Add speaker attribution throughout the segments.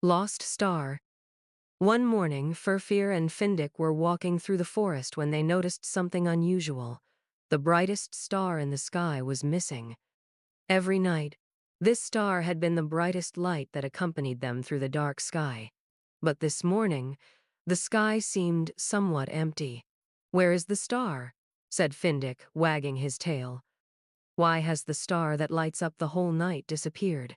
Speaker 1: Lost Star. One morning, Firfir and Findik were walking through the forest when they noticed something unusual. The brightest star in the sky was missing. Every night, this star had been the brightest light that accompanied them through the dark sky. But this morning, the sky seemed somewhat empty. "Where is the star?" said Findik, wagging his tail. "Why has the star that lights up the whole night disappeared?"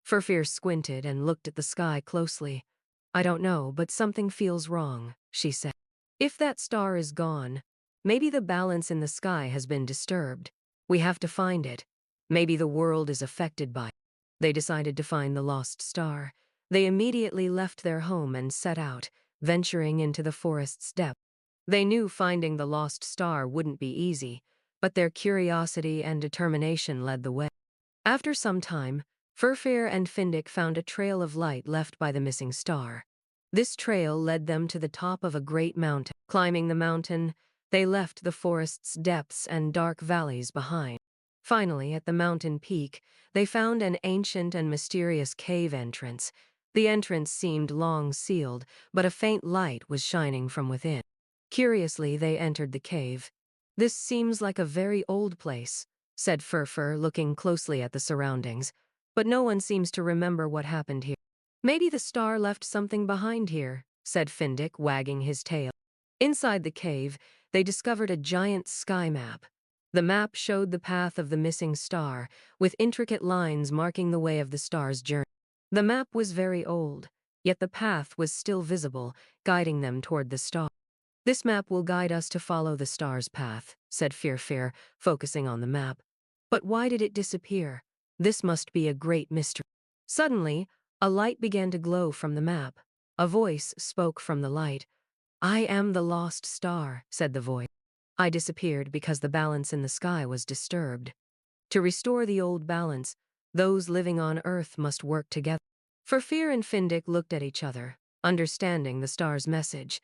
Speaker 1: Firfir squinted and looked at the sky closely. "I don't know, but something feels wrong," she said. "If that star is gone, maybe the balance in the sky has been disturbed. We have to find it. Maybe the world is affected by it." They decided to find the lost star. They immediately left their home and set out, venturing into the forest's depths. They knew finding the lost star wouldn't be easy, but their curiosity and determination led the way. After some time, Firfir and Findik found a trail of light left by the missing star. This trail led them to the top of a great mountain. Climbing the mountain, they left the forest's depths and dark valleys behind. Finally, at the mountain peak, they found an ancient and mysterious cave entrance. The entrance seemed long sealed, but a faint light was shining from within. Curiously, they entered the cave. "This seems like a very old place," said Firfir, looking closely at the surroundings. "But no one seems to remember what happened here." "Maybe the star left something behind here," said Findik, wagging his tail. Inside the cave, they discovered a giant sky map. The map showed the path of the missing star, with intricate lines marking the way of the star's journey. The map was very old, yet the path was still visible, guiding them toward the star. "This map will guide us to follow the star's path," said Firfir, focusing on the map. "But why did it disappear? This must be a great mystery." Suddenly, a light began to glow from the map. A voice spoke from the light. "I am the lost star," said the voice. "I disappeared because the balance in the sky was disturbed. To restore the old balance, those living on Earth must work together." Firfir and Findik looked at each other, understanding the star's message.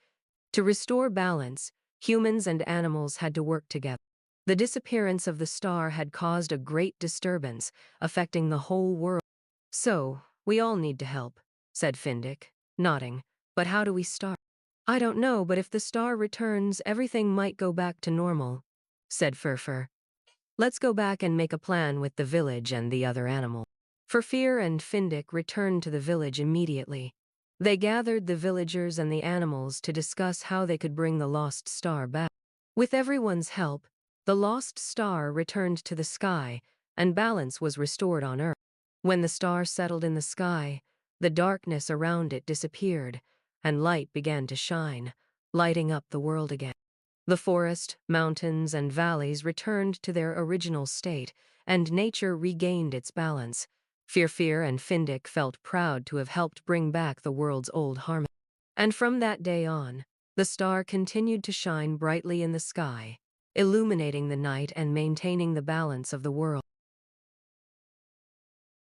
Speaker 1: To restore balance, humans and animals had to work together. The disappearance of the star had caused a great disturbance, affecting the whole world. "So, we all need to help," said Findik, nodding. "But how do we start?" "I don't know, but if the star returns, everything might go back to normal," said Firfir. "Let's go back and make a plan with the village and the other animals." Firfir and Findik returned to the village immediately. They gathered the villagers and the animals to discuss how they could bring the lost star back. With everyone's help, the lost star returned to the sky, and balance was restored on Earth. When the star settled in the sky, the darkness around it disappeared, and light began to shine, lighting up the world again. The forest, mountains, and valleys returned to their original state, and nature regained its balance. Firfir and Findik felt proud to have helped bring back the world's old harmony. And from that day on, the star continued to shine brightly in the sky, illuminating the night and maintaining the balance of the world.